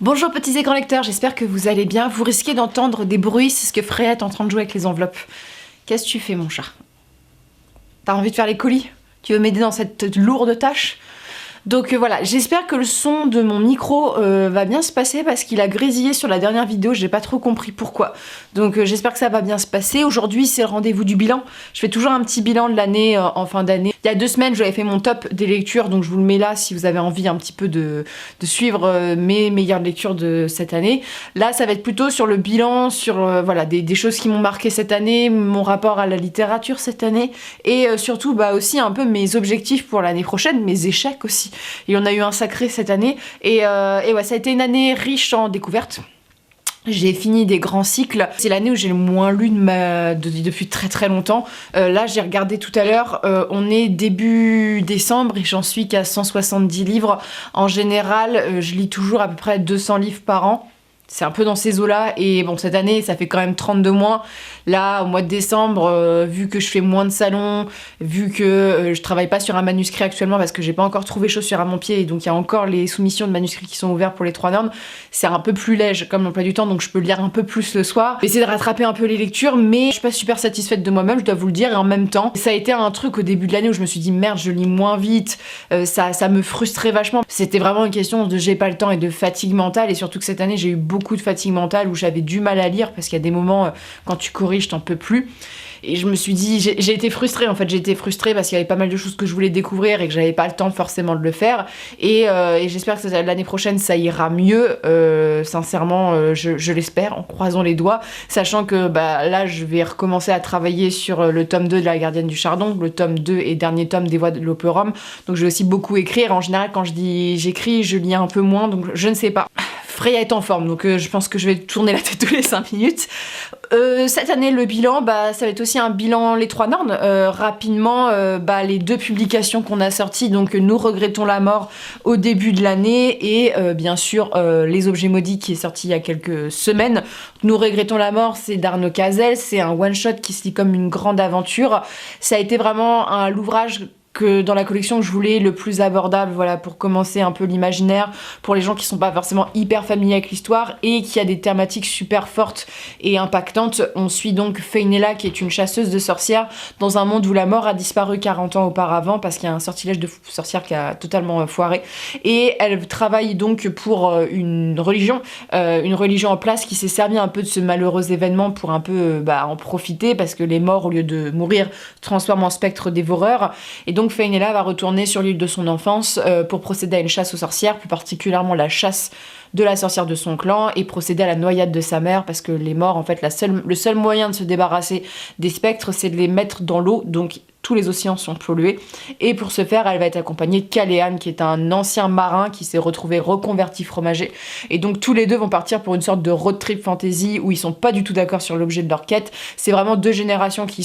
Bonjour petits écrans lecteurs, j'espère que vous allez bien. Vous risquez d'entendre des bruits, c'est ce que Freya est en train de jouer avec les enveloppes. Qu'est-ce que tu fais mon chat? T'as envie de faire les colis? Tu veux m'aider dans cette lourde tâche? Donc voilà, j'espère que le son de mon micro va bien se passer parce qu'il a grésillé sur la dernière vidéo, j'ai pas trop compris pourquoi. Donc j'espère que ça va bien se passer. Aujourd'hui c'est le rendez-vous du bilan. Je fais toujours un petit bilan de l'année en fin d'année. Il y a 2 semaines j'avais fait mon top des lectures, donc je vous le mets là si vous avez envie un petit peu de suivre mes meilleures lectures de cette année. Là ça va être plutôt sur le bilan, sur voilà, des choses qui m'ont marqué cette année, mon rapport à la littérature cette année, et surtout aussi un peu mes objectifs pour l'année prochaine, mes échecs aussi. Il y en a eu un sacré cette année et ouais, ça a été une année riche en découvertes. J'ai fini des grands cycles. C'est l'année où j'ai le moins lu depuis très longtemps. Là, j'ai regardé tout à l'heure. On est début décembre et j'en suis qu'à 170 livres. En général, je lis toujours à peu près 200 livres par an. C'est un peu dans ces eaux-là. Et bon, cette année, ça fait quand même 32 mois. Là, au mois de décembre, vu que je fais moins de salons, vu que je travaille pas sur un manuscrit actuellement parce que j'ai pas encore trouvé chaussure à mon pied, et donc il y a encore les soumissions de manuscrits qui sont ouvertes pour les 3 normes, c'est un peu plus léger comme emploi du temps, donc je peux lire un peu plus le soir. Essayer de rattraper un peu les lectures, mais je suis pas super satisfaite de moi-même, je dois vous le dire, et en même temps, ça a été un truc au début de l'année où je me suis dit merde, je lis moins vite, ça me frustrait vachement. C'était vraiment une question de j'ai pas le temps et de fatigue mentale, et surtout que cette année j'ai eu beaucoup de fatigue mentale où j'avais du mal à lire parce qu'il y a des moments quand tu corriges t'en peux plus. Et je me suis dit, j'ai été frustrée en fait, j'ai été frustrée parce qu'il y avait pas mal de choses que je voulais découvrir et que j'avais pas le temps forcément de le faire. Et j'espère que l'année prochaine ça ira mieux, sincèrement je l'espère, en croisant les doigts, sachant que là je vais recommencer à travailler sur le tome 2 de La Gardienne du Chardon, le tome 2 et dernier tome des Voix de l'Operum, donc je vais aussi beaucoup écrire. En général quand je dis j'écris, je lis un peu moins, donc je ne sais pas. Freya est en forme, donc je pense que je vais tourner la tête tous les 5 minutes. Cette année, le bilan, ça va être aussi un bilan les 3 normes. Rapidement, les 2 publications qu'on a sorties, donc Nous regrettons la mort au début de l'année, et bien sûr Les objets maudits qui est sorti il y a quelques semaines. Nous regrettons la mort, c'est d'Arnaud Cazès, c'est un one-shot qui se lit comme une grande aventure. Ça a été vraiment l'ouvrage que dans la collection je voulais le plus abordable, voilà, pour commencer un peu l'imaginaire, pour les gens qui sont pas forcément hyper familiers avec l'histoire et qui a des thématiques super fortes et impactantes. On suit donc Fenella qui est une chasseuse de sorcières dans un monde où la mort a disparu 40 ans auparavant parce qu'il y a un sortilège de sorcière qui a totalement foiré, et elle travaille donc pour une religion en place qui s'est servi un peu de ce malheureux événement pour un peu en profiter, parce que les morts au lieu de mourir se transforment en spectres dévoreurs. Et donc Fenella va retourner sur l'île de son enfance pour procéder à une chasse aux sorcières, plus particulièrement la chasse de la sorcière de son clan, et procéder à la noyade de sa mère, parce que les morts, en fait, le seul moyen de se débarrasser des spectres, c'est de les mettre dans l'eau, donc tous les océans sont pollués. Et pour ce faire, elle va être accompagnée de Caléane, qui est un ancien marin qui s'est retrouvé reconverti fromager. Et donc tous les deux vont partir pour une sorte de road trip fantasy où ils sont pas du tout d'accord sur l'objet de leur quête. C'est vraiment 2 générations qui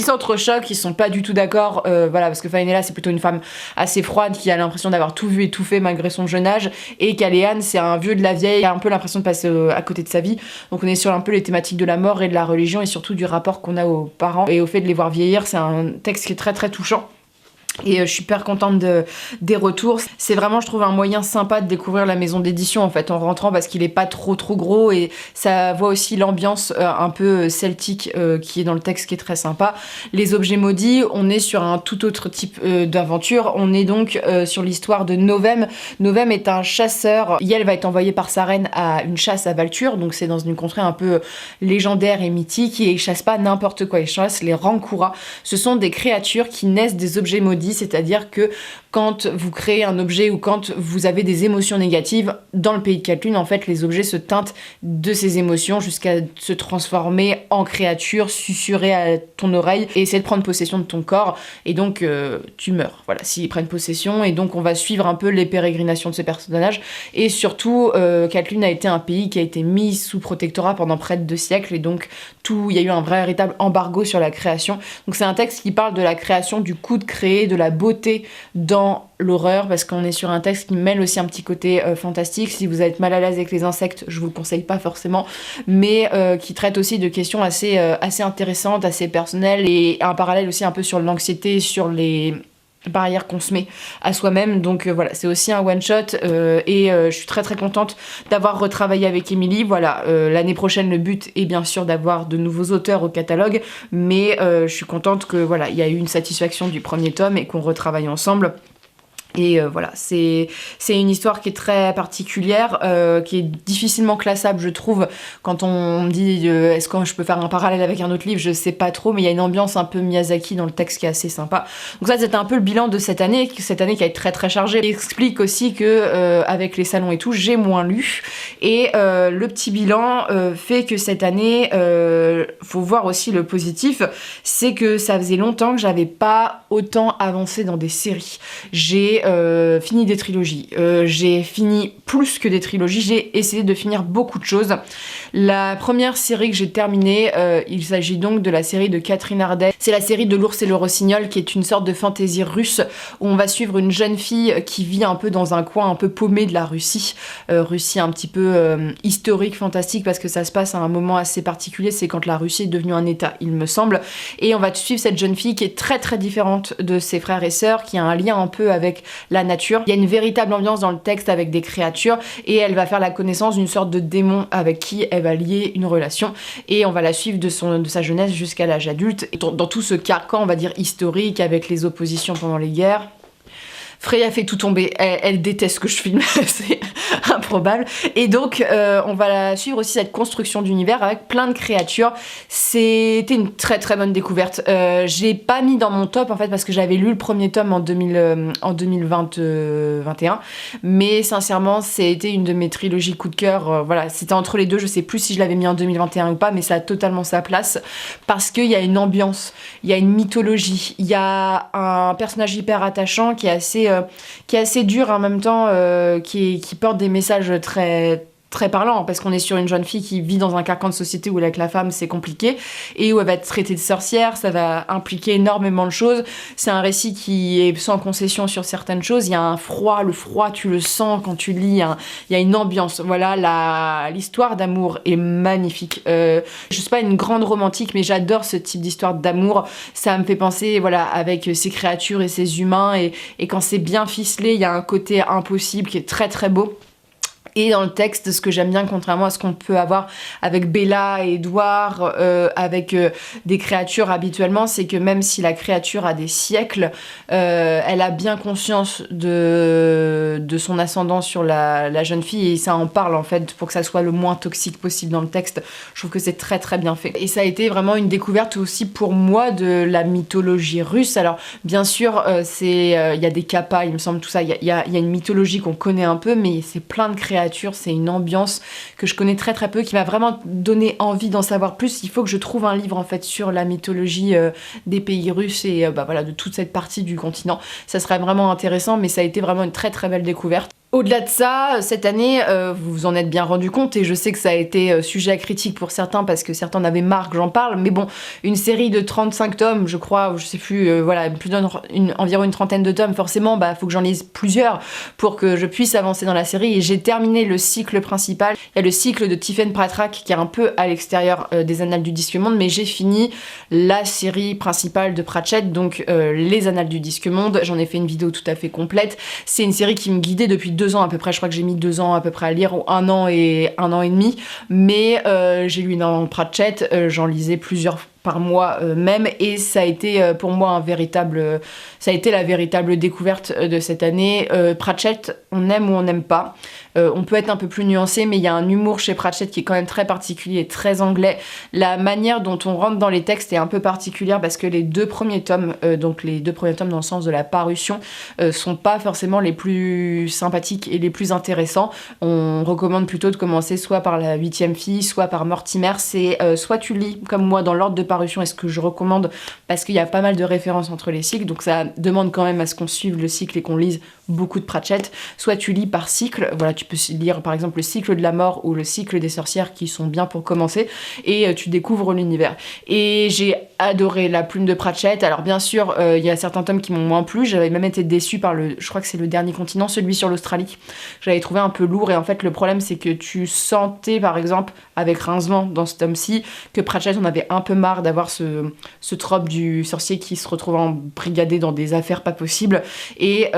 s'entrechoquent, qui sont pas du tout d'accord, voilà, parce que Fenella c'est plutôt une femme assez froide qui a l'impression d'avoir tout vu et tout fait malgré son jeune âge, et Caléane c'est un vieux de la vieille qui a un peu l'impression de passer à côté de sa vie. Donc on est sur un peu les thématiques de la mort et de la religion, et surtout du rapport qu'on a aux parents et au fait de les voir vieillir. C'est un texte qui est très touchant. Et je suis super contente des retours. C'est vraiment, je trouve, un moyen sympa de découvrir la maison d'édition en fait en rentrant, parce qu'il est pas trop gros, et ça voit aussi l'ambiance un peu celtique qui est dans le texte, qui est très sympa. Les objets maudits, on est sur un tout autre type d'aventure. On est donc sur l'histoire de Novem. Novem est un chasseur. Yel va être envoyé par sa reine à une chasse à Valture, donc c'est dans une contrée un peu légendaire et mythique, et il chasse pas n'importe quoi, il chasse les Rankura. Ce sont des créatures qui naissent des objets maudits, c'est-à-dire que quand vous créez un objet ou quand vous avez des émotions négatives, dans le pays de Catelune, en fait, les objets se teintent de ces émotions jusqu'à se transformer en créatures susurrées à ton oreille et essayer de prendre possession de ton corps, et donc tu meurs, voilà, s'ils prennent possession. Et donc on va suivre un peu les pérégrinations de ces personnages, et surtout Catelune a été un pays qui a été mis sous protectorat pendant près de 2 siècles, et donc il y a eu un véritable embargo sur la création. Donc c'est un texte qui parle de la création, du coup de créer, de la beauté dans l'horreur, parce qu'on est sur un texte qui mêle aussi un petit côté fantastique. Si vous êtes mal à l'aise avec les insectes, je vous le conseille pas forcément, mais qui traite aussi de questions assez intéressantes, assez personnelles, et un parallèle aussi un peu sur l'anxiété, sur les barrière qu'on se met à soi-même. Donc voilà, c'est aussi un one shot et je suis très très contente d'avoir retravaillé avec Émilie. Voilà, l'année prochaine le but est bien sûr d'avoir de nouveaux auteurs au catalogue, mais je suis contente que voilà, il y a eu une satisfaction du premier tome et qu'on retravaille ensemble. Et voilà, c'est une histoire qui est très particulière, qui est difficilement classable, je trouve. Quand on me dit est-ce que je peux faire un parallèle avec un autre livre, je sais pas trop, mais il y a une ambiance un peu Miyazaki dans le texte qui est assez sympa. Donc ça, c'était un peu le bilan de cette année qui a été très très chargée. Il explique aussi que avec les salons et tout, j'ai moins lu. Et le petit bilan fait que cette année, faut voir aussi le positif, c'est que ça faisait longtemps que j'avais pas autant avancé dans des séries. J'ai fini des trilogies, j'ai fini plus que des trilogies, j'ai essayé de finir beaucoup de choses. La première série que j'ai terminée, il s'agit donc de la série de Catherine Ardet. C'est la série de L'Ours et le Rossignol, qui est une sorte de fantaisie russe où on va suivre une jeune fille qui vit un peu dans un coin un peu paumé de la Russie. Russie un petit peu historique, fantastique, parce que ça se passe à un moment assez particulier, c'est quand la Russie est devenue un État, il me semble. Et on va suivre cette jeune fille qui est très très différente de ses frères et sœurs, qui a un lien un peu avec la nature. Il y a une véritable ambiance dans le texte avec des créatures et elle va faire la connaissance d'une sorte de démon avec qui elle va lier une relation et on va la suivre de sa jeunesse jusqu'à l'âge adulte. Et dans tout ce carcan, on va dire, historique avec les oppositions pendant les guerres. Freya fait tout tomber, elle déteste que je filme, c'est improbable. Et donc, on va la suivre aussi, cette construction d'univers avec plein de créatures. C'était une très très bonne découverte. J'ai pas mis dans mon top en fait parce que j'avais lu le premier tome en 2021, mais sincèrement, c'était une de mes trilogies coup de cœur. Voilà, c'était entre les deux, je sais plus si je l'avais mis en 2021 ou pas, mais ça a totalement sa place parce qu'il y a une ambiance, il y a une mythologie, il y a un personnage hyper attachant qui est assez dur en même temps, qui porte des messages très très parlant, parce qu'on est sur une jeune fille qui vit dans un carcan de société où avec la femme c'est compliqué et où elle va être traitée de sorcière, ça va impliquer énormément de choses. C'est un récit qui est sans concession sur certaines choses, il y a un froid, le froid tu le sens quand tu lis, il y a une ambiance. Voilà, l'histoire d'amour est magnifique. Je suis pas une grande romantique, mais j'adore ce type d'histoire d'amour. Ça me fait penser, voilà, avec ces créatures et ces humains, et quand c'est bien ficelé, il y a un côté impossible qui est très très beau. Et dans le texte, ce que j'aime bien, contrairement à ce qu'on peut avoir avec Bella et Edouard, avec des créatures habituellement, c'est que même si la créature a des siècles, elle a bien conscience de son ascendant sur la jeune fille, et ça en parle en fait pour que ça soit le moins toxique possible dans le texte. Je trouve que c'est très très bien fait. Et ça a été vraiment une découverte aussi pour moi de la mythologie russe. Alors bien sûr, il y a des kappas, il me semble, tout ça. Il y a une mythologie qu'on connaît un peu, mais c'est plein de créatures. C'est une ambiance que je connais très très peu, qui m'a vraiment donné envie d'en savoir plus. Il faut que je trouve un livre en fait sur la mythologie des pays russes et voilà, de toute cette partie du continent. Ça serait vraiment intéressant, mais ça a été vraiment une très très belle découverte. Au-delà de ça, cette année, vous vous en êtes bien rendu compte, et je sais que ça a été sujet à critique pour certains parce que certains en avaient marre que j'en parle, mais bon, une série de 35 tomes, je crois, ou je sais plus, voilà, environ une trentaine de tomes, forcément, faut que j'en lise plusieurs pour que je puisse avancer dans la série, et j'ai terminé le cycle principal. Il y a le cycle de Tiffen Pratchett qui est un peu à l'extérieur des Annales du Disque Monde, mais j'ai fini la série principale de Pratchett, donc les Annales du Disque Monde. J'en ai fait une vidéo tout à fait complète. C'est une série qui me guidait depuis 2 ans à peu près, je crois que j'ai mis 2 ans à peu près à lire, ou 1 an et demi, mais j'ai lu énormément de Pratchett, j'en lisais plusieurs par mois même, et ça a été pour moi ça a été la véritable découverte de cette année. Pratchett, on aime ou on n'aime pas, on peut être un peu plus nuancé, mais il y a un humour chez Pratchett qui est quand même très particulier et très anglais. La manière dont on rentre dans les textes est un peu particulière parce que les 2 premiers tomes, donc les 2 premiers tomes dans le sens de la parution, sont pas forcément les plus sympathiques et les plus intéressants. On recommande plutôt de commencer soit par la 8e fille, soit par Mortimer. C'est soit tu lis comme moi dans l'ordre de parution, est ce que je recommande, parce qu'il y a pas mal de références entre les cycles, donc ça demande quand même à ce qu'on suive le cycle et qu'on lise beaucoup de Pratchett. Soit tu lis par cycle, voilà, tu peux lire par exemple le cycle de la mort ou le cycle des sorcières qui sont bien pour commencer, et tu découvres l'univers. Et j'ai adoré La Plume de Pratchett. Alors bien sûr, il y a certains tomes qui m'ont moins plu, j'avais même été déçue par je crois que c'est le dernier continent, celui sur l'Australie. J'avais trouvé un peu lourd, et en fait le problème c'est que tu sentais par exemple avec Rincement dans ce tome-ci que Pratchett on avait un peu marre d'avoir ce trope du sorcier qui se retrouve embrigadé dans des affaires pas possibles, et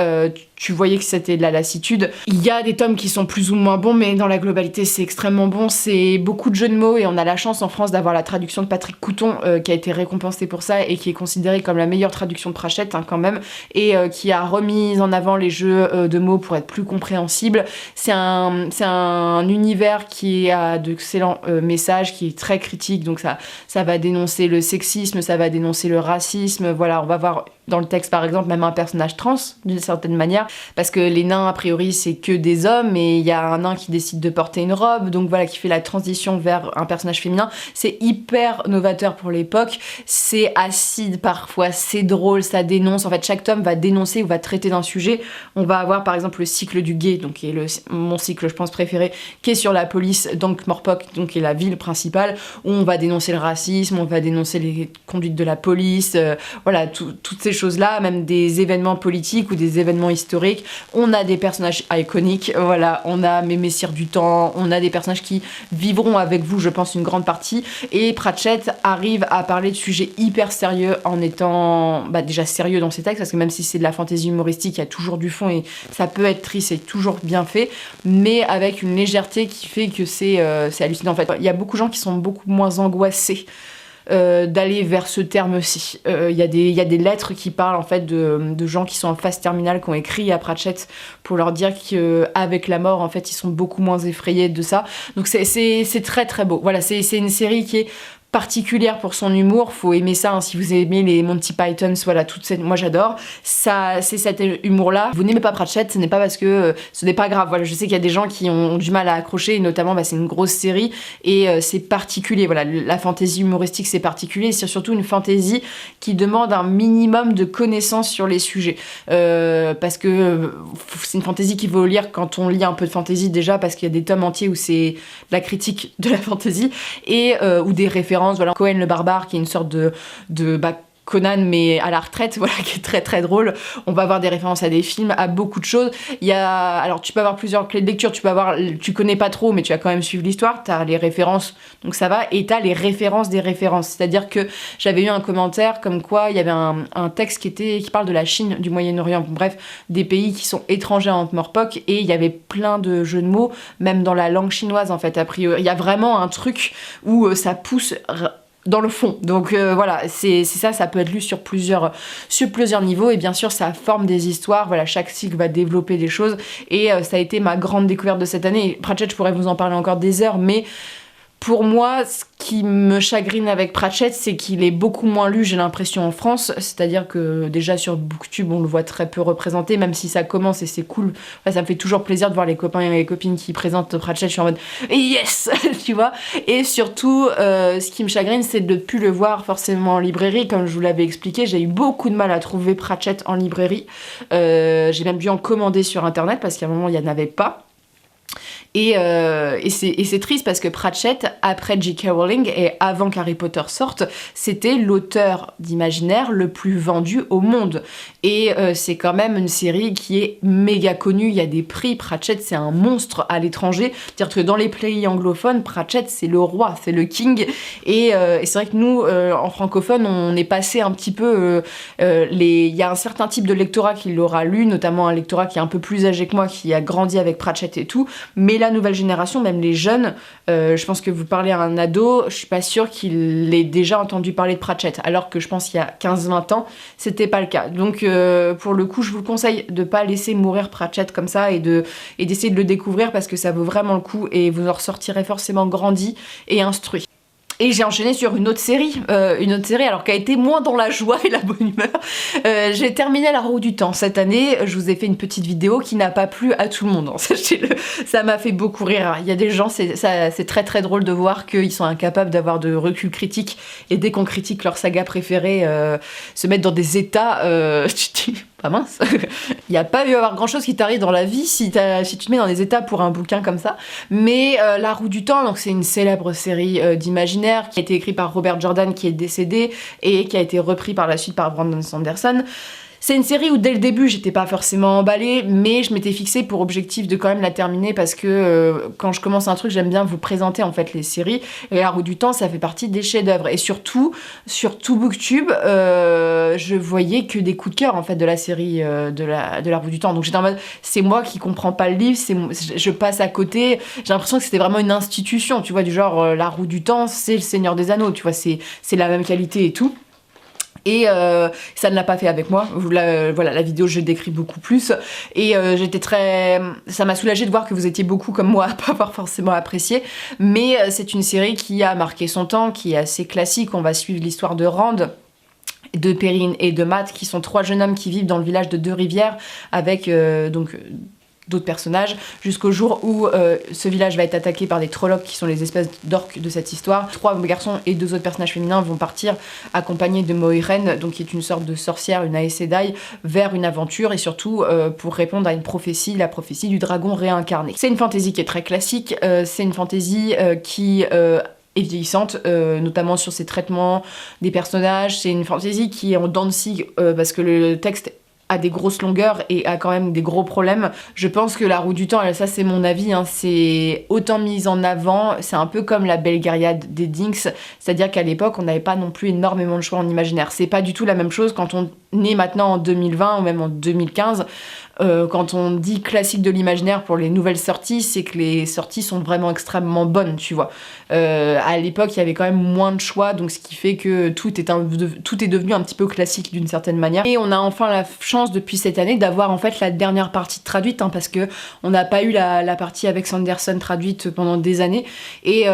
tu voyais que c'était de la lassitude. Il y a des tomes qui sont plus ou moins bons, mais dans la globalité c'est extrêmement bon, c'est beaucoup de jeux de mots, et on a la chance en France d'avoir la traduction de Patrick Couton qui a été récompensée pour ça et qui est considérée comme la meilleure traduction de Pratchett quand même, et qui a remis en avant les jeux de mots pour être plus compréhensible. C'est un univers qui a d'excellents messages, qui est très critique, donc ça va dénoncer le sexisme, ça va dénoncer le racisme, voilà, on va voir dans le texte par exemple même un personnage trans d'une certaine manière, parce que les nains a priori c'est que des hommes, et il y a un nain qui décide de porter une robe, donc voilà, qui fait la transition vers un personnage féminin. C'est hyper novateur pour l'époque, c'est acide parfois, c'est drôle, ça dénonce, en fait chaque tome va dénoncer ou va traiter d'un sujet. On va avoir par exemple le cycle du guet, donc qui est mon cycle je pense préféré, qui est sur la police d'Ankh-Morpork, donc qui est la ville principale, où on va dénoncer le racisme, on va dénoncer les conduites de la police, voilà, toutes ces choses-là, même des événements politiques ou des événements historiques. On a des personnages iconiques, voilà, on a mes messieurs du temps, on a des personnages qui vivront avec vous, je pense, une grande partie, et Pratchett arrive à parler de sujets hyper sérieux en étant déjà sérieux dans ses textes, parce que même si c'est de la fantaisie humoristique, il y a toujours du fond, et ça peut être triste, c'est toujours bien fait, mais avec une légèreté qui fait que c'est hallucinant. En fait, il y a beaucoup de gens qui sont beaucoup moins angoissés d'aller vers ce terme-ci. Il y a des lettres qui parlent en fait de gens qui sont en phase terminale, qui ont écrit à Pratchett pour leur dire qu'avec la mort en fait ils sont beaucoup moins effrayés de ça. Donc c'est très très beau. Voilà, c'est une série qui est particulière pour son humour, faut aimer ça, hein, si vous aimez les Monty Python, voilà, moi j'adore, ça, c'est cet humour-là. Vous n'aimez pas Pratchett, ce n'est pas parce que ce n'est pas grave, voilà, je sais qu'il y a des gens qui ont du mal à accrocher, et notamment c'est une grosse série, et c'est particulier, voilà, la fantaisie humoristique c'est particulier, c'est surtout une fantaisie qui demande un minimum de connaissances sur les sujets, parce que c'est une fantaisie qu'il faut lire quand on lit un peu de fantaisie déjà, parce qu'il y a des tomes entiers où c'est la critique de la fantaisie, et ou des références. Voilà, Cohen le barbare qui est une sorte de Conan mais à la retraite, voilà, qui est très très drôle. On va avoir des références à des films, à beaucoup de choses. Alors tu peux avoir plusieurs clés de lecture, tu connais pas trop mais tu vas quand même suivre l'histoire, t'as les références donc ça va, et t'as les références des références, c'est-à-dire que j'avais eu un commentaire comme quoi il y avait un texte qui parle de la Chine, du Moyen-Orient, bref, des pays qui sont étrangers à Ankh-Morpork, et il y avait plein de jeux de mots, même dans la langue chinoise en fait, a priori. Il y a vraiment un truc où ça pousse dans le fond, donc voilà, c'est ça peut être lu sur plusieurs niveaux, et bien sûr ça forme des histoires, voilà, chaque cycle va développer des choses, et ça a été ma grande découverte de cette année. Pratchett, je pourrais vous en parler encore des heures, mais pour moi, ce qui me chagrine avec Pratchett, c'est qu'il est beaucoup moins lu, j'ai l'impression, en France. C'est-à-dire que déjà sur Booktube, on le voit très peu représenté, même si ça commence et c'est cool. Enfin, ça me fait toujours plaisir de voir les copains et les copines qui présentent Pratchett. Je suis en mode yes, tu vois. Et surtout, ce qui me chagrine, c'est de ne plus le voir forcément en librairie. Comme je vous l'avais expliqué, j'ai eu beaucoup de mal à trouver Pratchett en librairie. J'ai même dû en commander sur internet parce qu'à un moment, il n'y en avait pas. Et c'est triste parce que Pratchett, après J.K. Rowling et avant qu'Harry Potter sorte, c'était l'auteur d'imaginaire le plus vendu au monde. Et c'est quand même une série qui est méga connue, il y a des prix, Pratchett c'est un monstre à l'étranger, c'est-à-dire que dans les pays anglophones, Pratchett c'est le roi, c'est le king, et c'est vrai que nous, en francophone, on est passé un petit peu... il y a un certain type de lectorat qui l'aura lu, notamment un lectorat qui est un peu plus âgé que moi, qui a grandi avec Pratchett et tout, mais la nouvelle génération, même les jeunes, je pense que vous parlez à un ado, je suis pas sûre qu'il ait déjà entendu parler de Pratchett, alors que je pense qu'il y a 15-20 ans, c'était pas le cas. Donc pour le coup, je vous conseille de pas laisser mourir Pratchett comme ça, et d'essayer de le découvrir, parce que ça vaut vraiment le coup, et vous en ressortirez forcément grandi et instruit. Et j'ai enchaîné sur une autre série alors qui a été moins dans la joie et la bonne humeur. J'ai terminé La Roue du Temps cette année, je vous ai fait une petite vidéo qui n'a pas plu à tout le monde, hein, sachez-le, ça m'a fait beaucoup rire. Il y a des gens, c'est très très drôle de voir qu'ils sont incapables d'avoir de recul critique, et dès qu'on critique leur saga préférée, se mettre dans des états, pas mince. Il n'y a pas eu à avoir grand chose qui t'arrive dans la vie si tu te mets dans des états pour un bouquin comme ça. Mais La Roue du Temps, donc c'est une célèbre série d'imaginaire qui a été écrite par Robert Jordan qui est décédé et qui a été repris par la suite par Brandon Sanderson. C'est une série où dès le début j'étais pas forcément emballée, mais je m'étais fixée pour objectif de quand même la terminer parce que quand je commence un truc j'aime bien vous présenter en fait les séries, et La Roue du Temps ça fait partie des chefs-d'œuvre, et surtout sur tout Booktube je voyais que des coups de cœur en fait de la série de la Roue du Temps, donc j'étais en mode c'est moi qui comprends pas le livre, je passe à côté, j'ai l'impression que c'était vraiment une institution, tu vois, du genre La Roue du Temps c'est le Seigneur des Anneaux, tu vois, c'est la même qualité et tout. Et ça ne l'a pas fait avec moi. Voilà, la vidéo je décris beaucoup plus, et ça m'a soulagée de voir que vous étiez beaucoup comme moi à pas avoir forcément apprécié, mais c'est une série qui a marqué son temps, qui est assez classique. On va suivre l'histoire de Rand, de Perrine et de Matt, qui sont 3 jeunes hommes qui vivent dans le village de Deux-Rivières avec d'autres personnages, jusqu'au jour où ce village va être attaqué par des Trollocs qui sont les espèces d'orques de cette histoire. 3 garçons et 2 autres personnages féminins vont partir accompagnés de Moiren, donc qui est une sorte de sorcière, une Aes Sedai, vers une aventure, et surtout pour répondre à une prophétie, la prophétie du dragon réincarné. C'est une fantasy qui est très classique, c'est une fantasy qui est vieillissante, notamment sur ses traitements des personnages. C'est une fantasy qui est en dents de scie parce que le texte a des grosses longueurs et a quand même des gros problèmes. Je pense que La Roue du Temps, ça c'est mon avis, hein, c'est autant mis en avant, c'est un peu comme La Belgariade des Dinks, c'est-à-dire qu'à l'époque on n'avait pas non plus énormément de choix en imaginaire. C'est pas du tout la même chose quand on est maintenant en 2020 ou même en 2015. Quand on dit classique de l'imaginaire pour les nouvelles sorties, c'est que les sorties sont vraiment extrêmement bonnes, tu vois. À l'époque, il y avait quand même moins de choix, donc ce qui fait que tout est devenu un petit peu classique d'une certaine manière. Et on a enfin la chance depuis cette année d'avoir en fait la dernière partie traduite, hein, parce que on n'a pas eu la partie avec Sanderson traduite pendant des années. Et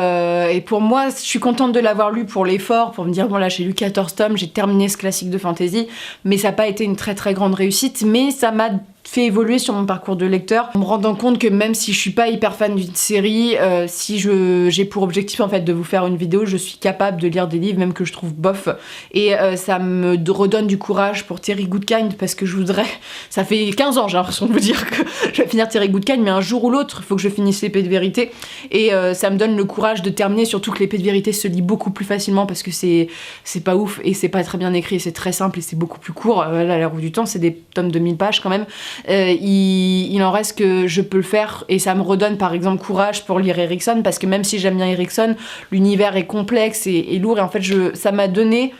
pour moi, je suis contente de l'avoir lu pour l'effort, pour me dire bon là j'ai lu 14 tomes, j'ai terminé ce classique de fantasy, mais ça n'a pas été une très très grande réussite, mais ça m'a fait évoluer sur mon parcours de lecteur, en me rendant compte que même si je suis pas hyper fan d'une série, si j'ai pour objectif en fait de vous faire une vidéo, je suis capable de lire des livres même que je trouve bof, et ça me redonne du courage pour Terry Goodkind, parce que ça fait 15 ans j'ai l'impression de vous dire que je vais finir Terry Goodkind, mais un jour ou l'autre il faut que je finisse l'épée de vérité, et ça me donne le courage de terminer, surtout que l'épée de vérité se lit beaucoup plus facilement parce que c'est pas ouf et c'est pas très bien écrit, c'est très simple et c'est beaucoup plus court. Là, La Roue du Temps c'est des tomes de 1000 pages quand même. Il en reste que je peux le faire, et ça me redonne par exemple courage pour lire Erikson, parce que même si j'aime bien Erikson, l'univers est complexe et lourd, et en fait ça m'a donné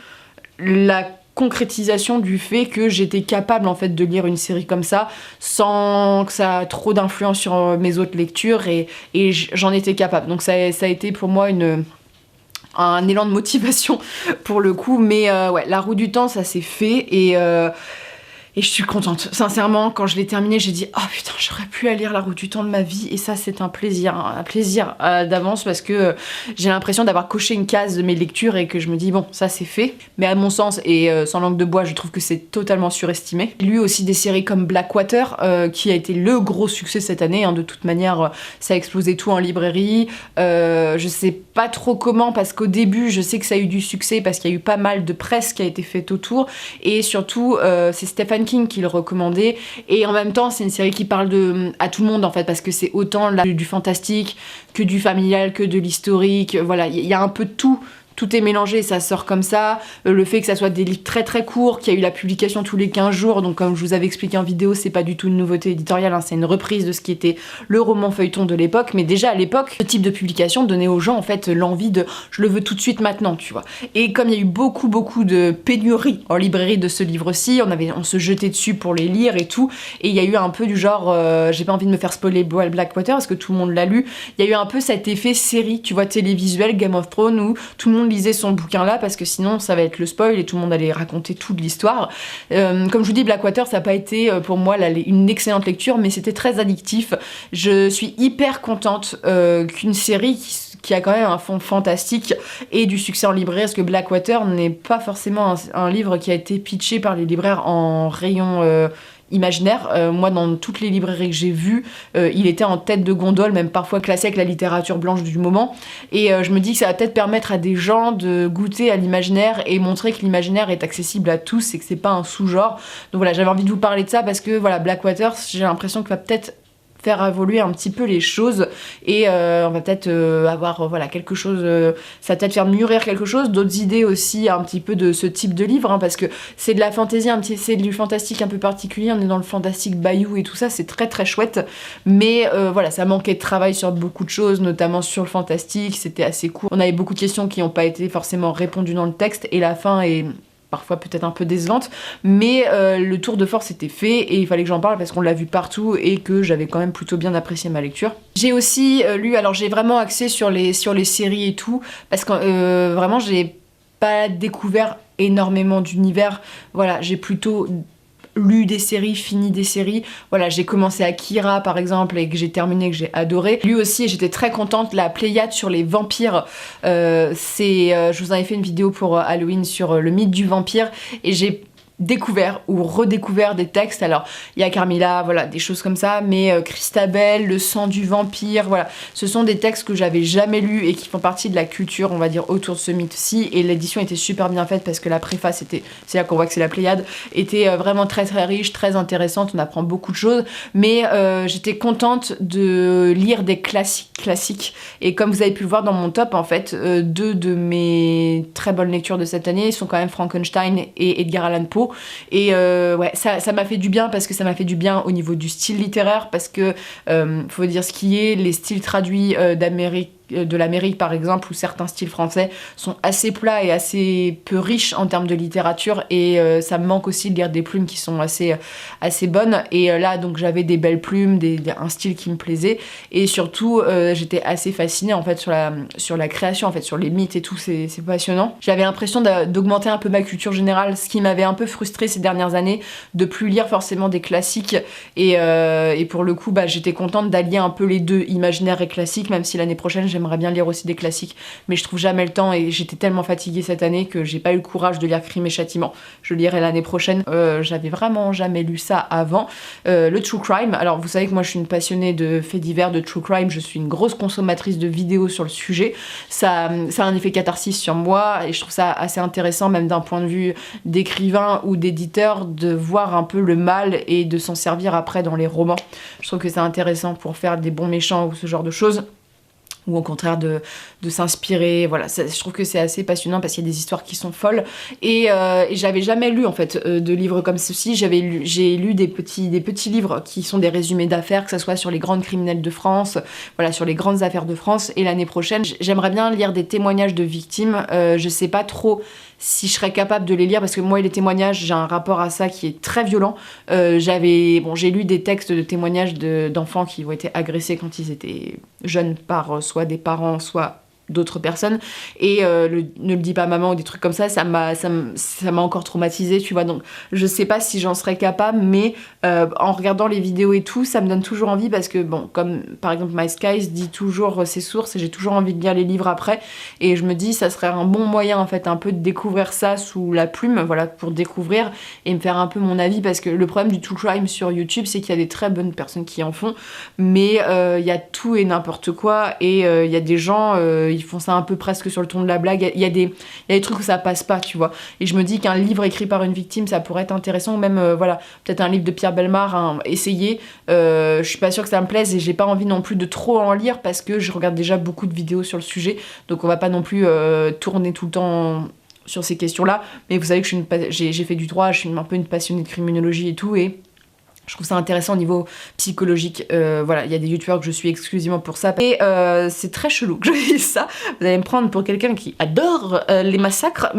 la concrétisation du fait que j'étais capable en fait de lire une série comme ça sans que ça ait trop d'influence sur mes autres lectures, et j'en étais capable, donc ça a été pour moi un élan de motivation pour le coup. Mais ouais, La Roue du Temps ça s'est fait, et je suis contente. Sincèrement, quand je l'ai terminé, j'ai dit « Oh putain, j'aurais pu aller lire La Roue du Temps de ma vie ». Et ça, c'est un plaisir d'avance, parce que j'ai l'impression d'avoir coché une case de mes lectures et que je me dis « Bon, ça c'est fait ». Mais à mon sens, et sans langue de bois, je trouve que c'est totalement surestimé. J'ai lu aussi des séries comme Blackwater, qui a été le gros succès cette année. Hein. De toute manière, ça a explosé tout en librairie. Je sais pas trop comment, parce qu'au début, je sais que ça a eu du succès, parce qu'il y a eu pas mal de presse qui a été faite autour. Et surtout, c'est Stephen King qui le recommandait, et en même temps c'est une série qui parle à tout le monde en fait, parce que c'est autant du fantastique que du familial, que de l'historique, voilà, il y a un peu de tout. Tout est mélangé, ça sort comme ça. Le fait que ça soit des livres très très courts, qu'il y a eu la publication tous les 15 jours, donc comme je vous avais expliqué en vidéo, c'est pas du tout une nouveauté éditoriale, hein, c'est une reprise de ce qui était le roman feuilleton de l'époque, mais déjà à l'époque, ce type de publication donnait aux gens en fait l'envie de « je le veux tout de suite maintenant », tu vois. Et comme il y a eu beaucoup de pénurie en librairie de ce livre-ci, on se jetait dessus pour les lire et tout, et il y a eu un peu du genre, j'ai pas envie de me faire spoiler Blackwater parce que tout le monde l'a lu, il y a eu un peu cet effet série, tu vois, télévisuel, Game of Thrones, où tout le monde lisait son bouquin là, parce que sinon ça va être le spoil et tout le monde allait raconter toute l'histoire. Comme je vous dis, Blackwater ça n'a pas été pour moi une excellente lecture, mais c'était très addictif. Je suis hyper contente qu'une série qui a quand même un fond fantastique et du succès en librairie, parce que Blackwater n'est pas forcément un livre qui a été pitché par les libraires en rayon imaginaire. Moi, dans toutes les librairies que j'ai vues, il était en tête de gondole, même parfois classé avec la littérature blanche du moment. Et je me dis que ça va peut-être permettre à des gens de goûter à l'imaginaire et montrer que l'imaginaire est accessible à tous et que c'est pas un sous-genre. Donc voilà, j'avais envie de vous parler de ça parce que voilà, Blackwater, j'ai l'impression qu'il va peut-être faire évoluer un petit peu les choses et on va peut-être avoir voilà quelque chose, ça va peut-être faire mûrir quelque chose, d'autres idées aussi un petit peu de ce type de livre, hein, parce que c'est de la fantaisie, c'est du fantastique un peu particulier, on est dans le fantastique bayou et tout ça, c'est très très chouette, mais voilà, ça manquait de travail sur beaucoup de choses, notamment sur le fantastique, c'était assez court, on avait beaucoup de questions qui n'ont pas été forcément répondues dans le texte et la fin est parfois peut-être un peu décevante, mais le tour de force était fait et il fallait que j'en parle parce qu'on l'a vu partout et que j'avais quand même plutôt bien apprécié ma lecture. J'ai aussi lu, alors j'ai vraiment axé sur les séries et tout, parce que vraiment j'ai pas découvert énormément d'univers, voilà, j'ai plutôt lu des séries, fini des séries. Voilà, j'ai commencé Akira par exemple et que j'ai terminé, que j'ai adoré. Lui aussi, j'étais très contente, la Pléiade sur les vampires. Je vous en avais fait une vidéo pour Halloween sur le mythe du vampire et j'ai découvert ou redécouvert des textes. Alors il y a Carmilla, voilà, des choses comme ça, mais Christabel, le sang du vampire, voilà, ce sont des textes que j'avais jamais lus et qui font partie de la culture, on va dire, autour de ce mythe-ci, et l'édition était super bien faite parce que la préface était, c'est là qu'on voit que c'est la Pléiade, était vraiment très très riche, très intéressante, on apprend beaucoup de choses, mais j'étais contente de lire des classiques, et comme vous avez pu le voir dans mon top, en fait, deux de mes très bonnes lectures de cette année sont quand même Frankenstein et Edgar Allan Poe. Et ouais, ça m'a fait du bien parce que ça m'a fait du bien au niveau du style littéraire, parce que faut dire ce qui est, les styles traduits de l'Amérique par exemple, ou certains styles français sont assez plats et assez peu riches en termes de littérature, et ça me manque aussi de lire des plumes qui sont assez bonnes, et là donc j'avais des belles plumes, un style qui me plaisait, et surtout j'étais assez fascinée en fait sur la création, en fait sur les mythes et tout, c'est passionnant. J'avais l'impression d'augmenter un peu ma culture générale, ce qui m'avait un peu frustrée ces dernières années, de plus lire forcément des classiques, et pour le coup bah, j'étais contente d'allier un peu les deux, imaginaire et classique, même si l'année prochaine j'aimerais bien lire aussi des classiques, mais je trouve jamais le temps et j'étais tellement fatiguée cette année que j'ai pas eu le courage de lire Crime et Châtiment. Je lirai l'année prochaine. J'avais vraiment jamais lu ça avant. Le true crime, alors vous savez que moi je suis une passionnée de faits divers, de true crime, je suis une grosse consommatrice de vidéos sur le sujet. Ça a un effet catharsis sur moi et je trouve ça assez intéressant, même d'un point de vue d'écrivain ou d'éditeur, de voir un peu le mal et de s'en servir après dans les romans. Je trouve que c'est intéressant pour faire des bons méchants ou ce genre de choses, ou au contraire de s'inspirer, voilà, je trouve que c'est assez passionnant parce qu'il y a des histoires qui sont folles, et j'avais jamais lu en fait de livres comme ceci. J'ai lu des petits livres qui sont des résumés d'affaires, que ce soit sur les grandes criminels de France, voilà, sur les grandes affaires de France, et l'année prochaine j'aimerais bien lire des témoignages de victimes. Je sais pas trop si je serais capable de les lire, parce que moi les témoignages, j'ai un rapport à ça qui est très violent. J'ai lu des textes de témoignages d'enfants qui ont été agressés quand ils étaient jeunes par soit des parents, soit d'autres personnes, et ne le dis pas à maman ou des trucs comme ça, ça m'a encore traumatisée, tu vois. Donc je sais pas si j'en serais capable, mais en regardant les vidéos et tout, ça me donne toujours envie, parce que bon, comme par exemple My Skies dit toujours ses sources, et j'ai toujours envie de lire les livres après, et je me dis ça serait un bon moyen en fait un peu de découvrir ça sous la plume, voilà, pour découvrir et me faire un peu mon avis, parce que le problème du true crime sur YouTube, c'est qu'il y a des très bonnes personnes qui en font, mais il y a tout et n'importe quoi, et il y a des gens ils font ça un peu presque sur le ton de la blague. Il y a des trucs où ça passe pas, tu vois. Et je me dis qu'un livre écrit par une victime, ça pourrait être intéressant, ou même, voilà, peut-être un livre de Pierre Bellemare, essayer. Je suis pas sûre que ça me plaise, et j'ai pas envie non plus de trop en lire, parce que je regarde déjà beaucoup de vidéos sur le sujet, donc on va pas non plus tourner tout le temps sur ces questions-là. Mais vous savez que j'ai fait du droit, je suis un peu une passionnée de criminologie et tout, et je trouve ça intéressant au niveau psychologique. Voilà, il y a des youtubeurs que je suis exclusivement pour ça. Et c'est très chelou que je dise ça. Vous allez me prendre pour quelqu'un qui adore les massacres.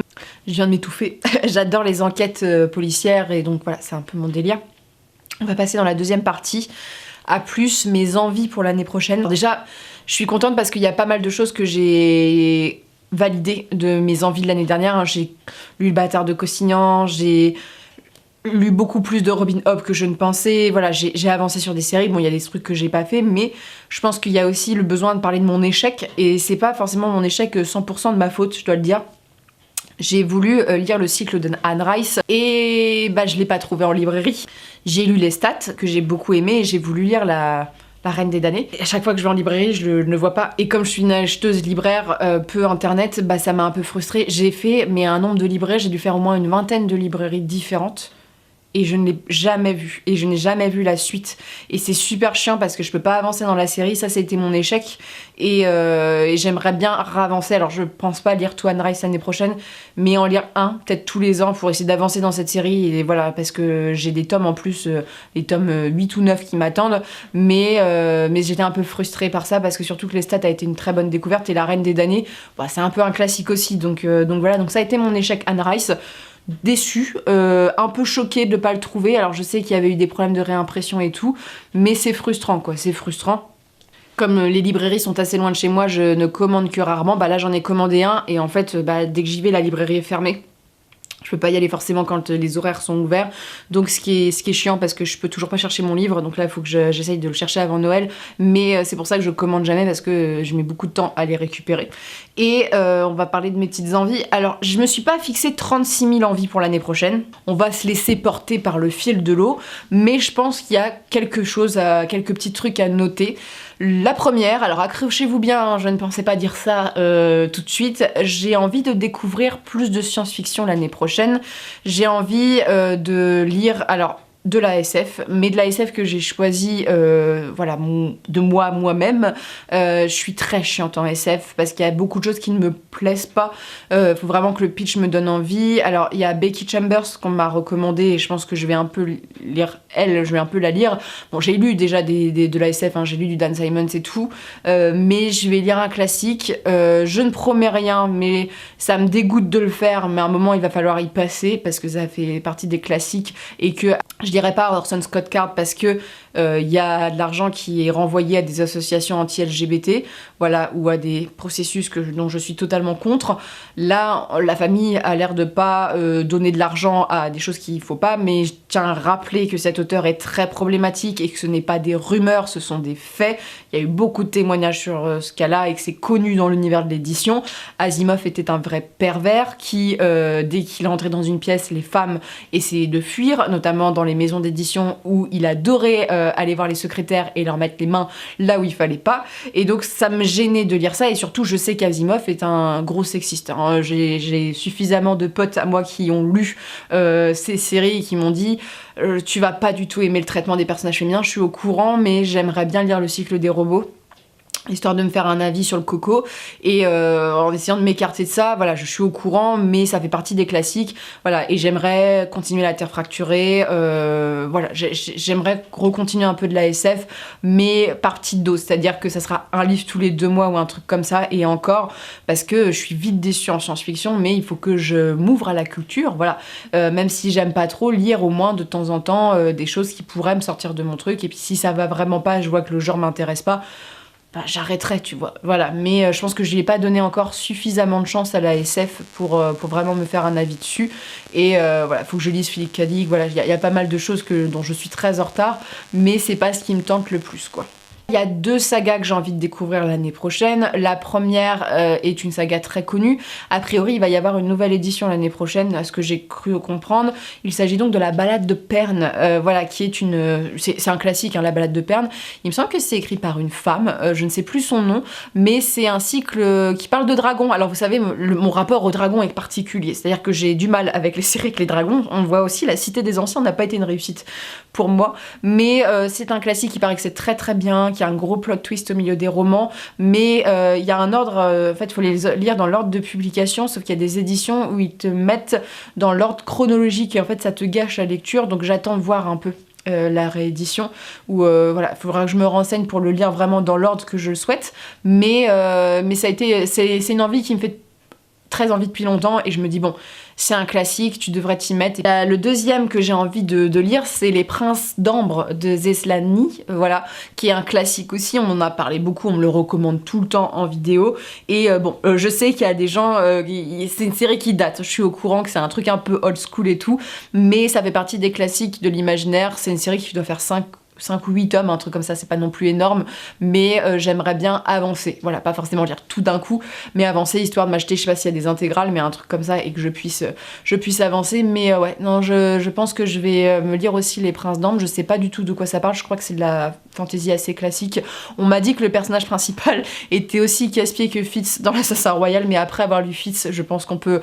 Je viens de m'étouffer. J'adore les enquêtes policières, et donc voilà, c'est un peu mon délire. On va passer dans la deuxième partie. À plus, mes envies pour l'année prochaine. Alors déjà, je suis contente parce qu'il y a pas mal de choses que j'ai validées de mes envies de l'année dernière. J'ai lu Le Bâtard de Caussignan, j'ai lu beaucoup plus de Robin Hobb que je ne pensais. Voilà, j'ai avancé sur des séries. Bon, il y a des trucs que j'ai pas fait, mais je pense qu'il y a aussi le besoin de parler de mon échec, et c'est pas forcément mon échec 100% de ma faute, je dois le dire. J'ai voulu lire le cycle d'Anne Rice et bah je l'ai pas trouvé en librairie. J'ai lu les stats que j'ai beaucoup aimé et j'ai voulu lire la Reine des damnés. Et à chaque fois que je vais en librairie, je ne le vois pas. Et comme je suis une acheteuse libraire, peu internet, bah ça m'a un peu frustrée. J'ai fait mais un nombre de librairies, j'ai dû faire au moins une vingtaine de librairies différentes. Et je ne l'ai jamais vu. Et je n'ai jamais vu la suite. Et c'est super chiant parce que je peux pas avancer dans la série. Ça, c'était mon échec. Et j'aimerais bien ravancer. Alors, je pense pas lire tout Anne Rice l'année prochaine, mais en lire un, peut-être tous les ans, pour essayer d'avancer dans cette série. Et voilà, parce que j'ai des tomes en plus, les tomes 8 ou 9 qui m'attendent. Mais j'étais un peu frustrée par ça parce que surtout que les stats a été une très bonne découverte. Et La Reine des damnés, bah, c'est un peu un classique aussi. Donc voilà, donc ça a été mon échec Anne Rice. Déçue, un peu choquée de ne pas le trouver. Alors je sais qu'il y avait eu des problèmes de réimpression et tout, mais c'est frustrant quoi, c'est frustrant. Comme les librairies sont assez loin de chez moi, je ne commande que rarement. Bah là j'en ai commandé un et en fait dès que j'y vais la librairie est fermée. Je peux pas y aller forcément quand les horaires sont ouverts. Donc ce qui est chiant parce que je peux toujours pas chercher mon livre. Donc là il faut que j'essaye de le chercher avant Noël. Mais c'est pour ça que je commande jamais parce que je mets beaucoup de temps à les récupérer. Et on va parler de mes petites envies. Alors je me suis pas fixé 36 000 envies pour l'année prochaine. On va se laisser porter par le fil de l'eau. Mais je pense qu'il y a quelques petits trucs à noter. La première, alors accrochez-vous bien, hein, je ne pensais pas dire ça tout de suite, j'ai envie de découvrir plus de science-fiction l'année prochaine. J'ai envie de lire, alors de la SF, mais de la SF que j'ai choisi voilà, de moi-même. Je suis très chiante en SF parce qu'il y a beaucoup de choses qui ne me plaisent pas. Faut vraiment que le pitch me donne envie. Alors il y a Becky Chambers qu'on m'a recommandé et je pense que je vais un peu lire elle, je vais un peu la lire. Bon, j'ai lu déjà de la SF, hein, j'ai lu du Dan Simmons et tout, mais je vais lire un classique. Je ne promets rien, mais ça me dégoûte de le faire, mais à un moment il va falloir y passer parce que ça fait partie des classiques et que je dirais pas Orson Scott Card parce que y a de l'argent qui est renvoyé à des associations anti-LGBT, voilà, ou à des processus dont je suis totalement contre. Là, la famille a l'air de pas donner de l'argent à des choses qu'il faut pas, mais je tiens à rappeler que cet auteur est très problématique et que ce n'est pas des rumeurs, ce sont des faits. Il y a eu beaucoup de témoignages sur ce cas-là et que c'est connu dans l'univers de l'édition. Asimov était un vrai pervers qui, dès qu'il est entré dans une pièce, les femmes essayaient de fuir, notamment dans les maisons d'édition où il adorait aller voir les secrétaires et leur mettre les mains là où il fallait pas. Et donc ça me gênait de lire ça et surtout je sais qu'Asimov est un gros sexiste. Hein. J'ai suffisamment de potes à moi qui ont lu ces séries et qui m'ont dit tu vas pas du tout aimer le traitement des personnages féminins, je suis au courant mais j'aimerais bien lire le cycle des robots. Histoire de me faire un avis sur le coco et en essayant de m'écarter de ça, voilà, je suis au courant mais ça fait partie des classiques, voilà, et j'aimerais continuer La Terre fracturée, voilà, j'aimerais recontinuer un peu de la SF mais par petite dose, c'est-à-dire que ça sera un livre tous les 2 mois ou un truc comme ça et encore, parce que je suis vite déçue en science-fiction mais il faut que je m'ouvre à la culture, voilà, même si j'aime pas trop lire au moins de temps en temps des choses qui pourraient me sortir de mon truc et puis si ça va vraiment pas, je vois que le genre m'intéresse pas, bah, j'arrêterai, tu vois, voilà, mais je pense que je lui ai pas donné encore suffisamment de chance à la SF pour vraiment me faire un avis dessus, et voilà, faut que je lise Philippe K. Dick, voilà, il y a pas mal de choses dont je suis très en retard, mais c'est pas ce qui me tente le plus, quoi. Il y a 2 sagas que j'ai envie de découvrir l'année prochaine. La première est une saga très connue. A priori, il va y avoir une nouvelle édition l'année prochaine, à ce que j'ai cru comprendre. Il s'agit donc de La Balade de Perne, voilà, qui est c'est un classique, hein, La Balade de Perne. Il me semble que c'est écrit par une femme, je ne sais plus son nom, mais c'est un cycle qui parle de dragons. Alors vous savez, mon rapport au dragon est particulier, c'est-à-dire que j'ai du mal avec les séries avec les dragons. On voit aussi La Cité des Anciens n'a pas été une réussite pour moi, mais c'est un classique, il paraît que c'est très très bien, qu'il y a un gros plot twist au milieu des romans, mais il y a un ordre, en fait il faut les lire dans l'ordre de publication, sauf qu'il y a des éditions où ils te mettent dans l'ordre chronologique et en fait ça te gâche la lecture, donc j'attends de voir un peu la réédition, où voilà, il faudra que je me renseigne pour le lire vraiment dans l'ordre que je le souhaite, mais c'est une envie qui me fait très envie depuis longtemps et je me dis bon, c'est un classique, tu devrais t'y mettre. Et le deuxième que j'ai envie de lire, c'est Les Princes d'Ambre de Zeslany, voilà, qui est un classique aussi, on en a parlé beaucoup, on me le recommande tout le temps en vidéo, et bon, je sais qu'il y a des gens, c'est une série qui date, je suis au courant que c'est un truc un peu old school et tout, mais ça fait partie des classiques de l'imaginaire, c'est une série qui doit faire 5 5 ou 8 tomes, un truc comme ça, c'est pas non plus énorme, mais j'aimerais bien avancer. Voilà, pas forcément lire tout d'un coup, mais avancer, histoire de m'acheter, je sais pas s'il y a des intégrales, mais un truc comme ça, et que je puisse avancer. Mais ouais, non, je pense que je vais me lire aussi Les Princes d'Ambre. Je sais pas du tout de quoi ça parle, je crois que c'est de la fantasy assez classique. On m'a dit que le personnage principal était aussi casse-pied que Fitz dans l'Assassin Royal, mais après avoir lu Fitz, je pense qu'on peut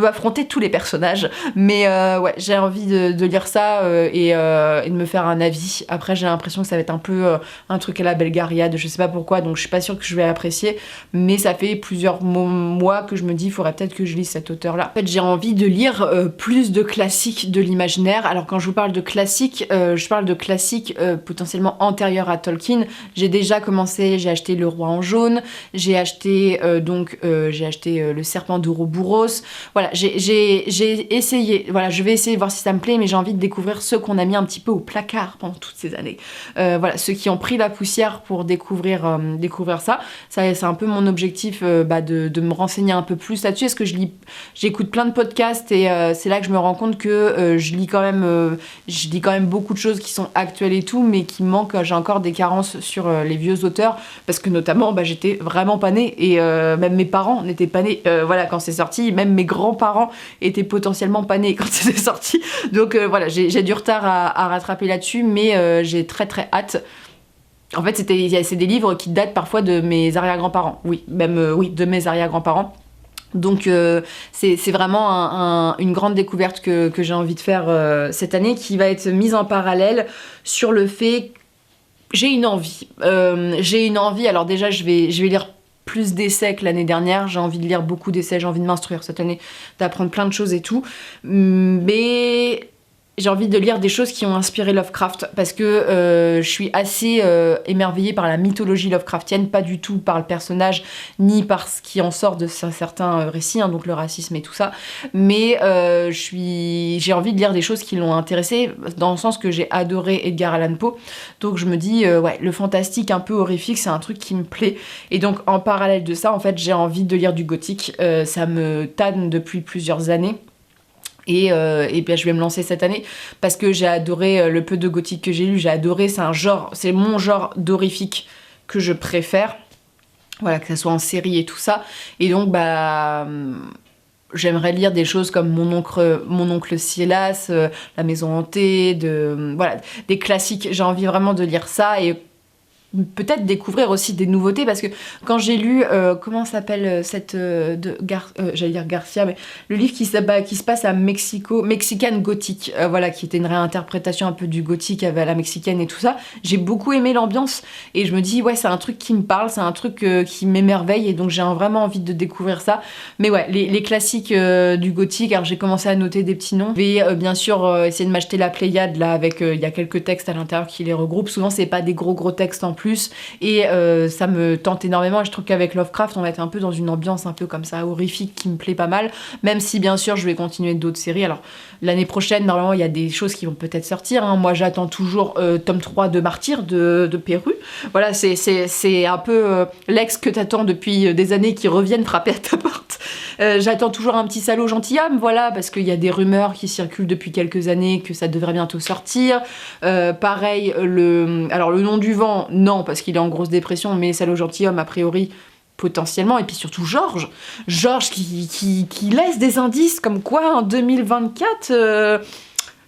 affronter tous les personnages. Mais ouais, j'ai envie de lire ça et de me faire un avis. Après, j'ai l'impression que ça va être un peu un truc à la Belgariade, je sais pas pourquoi, donc je suis pas sûre que je vais apprécier, mais ça fait plusieurs mois que je me dis, il faudrait peut-être que je lise cet auteur-là. En fait, j'ai envie de lire plus de classiques de l'imaginaire. Alors quand je vous parle de classiques, je parle de classiques potentiellement antérieurs à Tolkien. J'ai déjà commencé, j'ai acheté Le Roi en jaune, j'ai acheté Le Serpent d'Ouroboros. Voilà, j'ai essayé, voilà, je vais essayer de voir si ça me plaît, mais j'ai envie de découvrir ceux qu'on a mis un petit peu au placard pendant toutes ces années. Voilà, ceux qui ont pris la poussière pour découvrir ça. C'est un peu mon objectif de me renseigner un peu plus là-dessus. Est-ce que j'écoute plein de podcasts et c'est là que je me rends compte que je lis quand même beaucoup de choses qui sont actuelles et tout, mais qui manquent. J'ai encore des carences sur les vieux auteurs, parce que notamment j'étais vraiment pas née et même mes parents n'étaient pas nés voilà, quand c'est sorti, même mes grands-parents étaient potentiellement pas nés quand c'était sorti. Donc voilà, j'ai du retard à rattraper là-dessus, mais j'ai très très hâte. En fait, c'est des livres qui datent parfois de mes arrière-grands-parents. Oui, même oui, de mes arrière-grands-parents. Donc c'est vraiment une grande découverte que j'ai envie de faire cette année, qui va être mise en parallèle sur le fait que j'ai une envie. Alors déjà, je vais lire plus d'essais que l'année dernière. J'ai envie de lire beaucoup d'essais, j'ai envie de m'instruire cette année, d'apprendre plein de choses et tout. Mais j'ai envie de lire des choses qui ont inspiré Lovecraft, parce que je suis assez émerveillée par la mythologie Lovecraftienne, pas du tout par le personnage, ni par ce qui en sort de certains récits, hein, donc le racisme et tout ça, mais j'ai envie de lire des choses qui l'ont intéressé, dans le sens que j'ai adoré Edgar Allan Poe, donc je me dis, ouais, le fantastique un peu horrifique, c'est un truc qui me plaît, et donc en parallèle de ça, en fait, j'ai envie de lire du gothique, ça me tanne depuis plusieurs années. Et bien je vais me lancer cette année parce que j'ai adoré le peu de gothique que j'ai lu, j'ai adoré, c'est mon genre d'horrifique que je préfère, voilà, que ça soit en série et tout ça, et donc j'aimerais lire des choses comme Mon oncle Silas, La maison hantée, voilà, des classiques. J'ai envie vraiment de lire ça et peut-être découvrir aussi des nouveautés, parce que quand j'ai lu comment s'appelle j'allais dire Garcia, mais le livre qui se passe à Mexico, Mexican Gothic, voilà, qui était une réinterprétation un peu du gothique à la mexicaine et tout ça, j'ai beaucoup aimé l'ambiance et je me dis ouais, c'est un truc qui me parle, c'est un truc qui m'émerveille, et donc j'ai vraiment envie de découvrir ça. Mais ouais, les classiques du gothique, alors j'ai commencé à noter des petits noms. Je vais bien sûr essayer de m'acheter la Pléiade là, avec il y a quelques textes à l'intérieur qui les regroupent. Souvent c'est pas des gros textes en plus, et ça me tente énormément, et je trouve qu'avec Lovecraft on va être un peu dans une ambiance un peu comme ça horrifique qui me plaît pas mal, même si bien sûr je vais continuer d'autres séries. Alors l'année prochaine normalement il y a des choses qui vont peut-être sortir, hein. Moi j'attends toujours tome 3 de Martyr de Perru, voilà, c'est un peu l'ex que t'attends depuis des années qui reviennent frapper à ta porte. J'attends toujours Un petit salaud gentilhomme, voilà, parce qu'il y a des rumeurs qui circulent depuis quelques années que ça devrait bientôt sortir. Pareil, alors le nom du vent, non, parce qu'il est en grosse dépression, mais Salaud gentilhomme, a priori, potentiellement. Et puis surtout Georges qui laisse des indices comme quoi en 2024...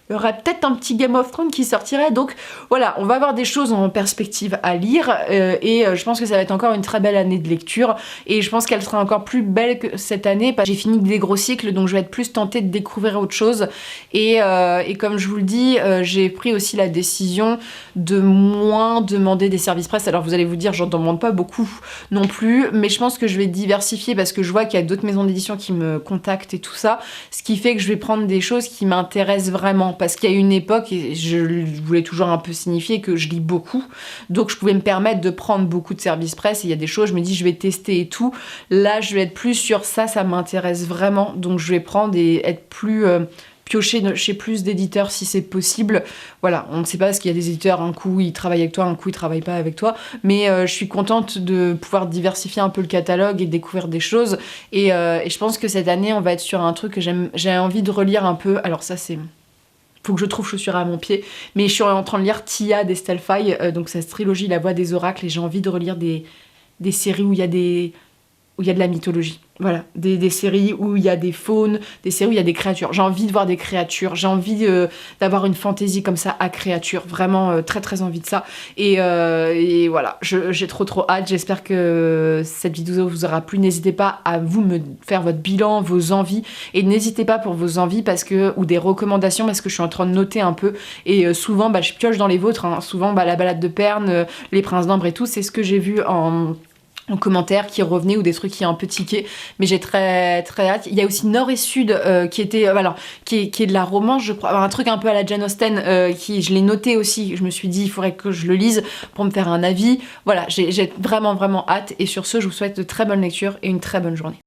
il y aurait peut-être un petit Game of Thrones qui sortirait, donc voilà, on va avoir des choses en perspective à lire, et je pense que ça va être encore une très belle année de lecture, et je pense qu'elle sera encore plus belle que cette année, parce que j'ai fini des gros cycles, donc je vais être plus tentée de découvrir autre chose, et comme je vous le dis, j'ai pris aussi la décision de moins demander des services presse. Alors vous allez vous dire, j'en demande pas beaucoup non plus, mais je pense que je vais diversifier, parce que je vois qu'il y a d'autres maisons d'édition qui me contactent et tout ça, ce qui fait que je vais prendre des choses qui m'intéressent vraiment, parce qu'il y a une époque, et je voulais toujours un peu signifier que je lis beaucoup, donc je pouvais me permettre de prendre beaucoup de services presse, et il y a des choses, je me dis je vais tester et tout. Là je vais être plus sur ça m'intéresse vraiment, donc je vais prendre et être plus piocher chez plus d'éditeurs si c'est possible. Voilà, on ne sait pas, parce qu'il y a des éditeurs, un coup ils travaillent avec toi, un coup ils travaillent pas avec toi, mais je suis contente de pouvoir diversifier un peu le catalogue et découvrir des choses, et je pense que cette année on va être sur un truc que j'ai envie de relire un peu. Alors ça c'est faut que je trouve chaussure à mon pied. Mais je suis en train de lire Tia d'Estelle Faye, donc cette trilogie La Voix des Oracles, et j'ai envie de relire des séries où il y a de la mythologie. Voilà, des séries où il y a des faunes, des séries où il y a des créatures. J'ai envie de voir des créatures, j'ai envie d'avoir une fantaisie comme ça à créatures. Vraiment très très envie de ça. Et voilà, j'ai trop hâte. J'espère que cette vidéo vous aura plu. N'hésitez pas à vous me faire votre bilan, vos envies. Et n'hésitez pas pour vos envies ou des recommandations, parce que je suis en train de noter un peu. Et souvent, je pioche dans les vôtres. Hein. Souvent, la balade de Perne, les princes d'Ambre et tout, c'est ce que j'ai vu en commentaires qui revenaient ou des trucs qui ont un peu tiqué, mais j'ai très hâte. Il y a aussi Nord et Sud qui était qui est de la romance, je crois, un truc un peu à la Jane Austen qui je l'ai noté aussi. Je me suis dit il faudrait que je le lise pour me faire un avis. Voilà, j'ai vraiment hâte, et sur ce je vous souhaite de très bonnes lectures et une très bonne journée.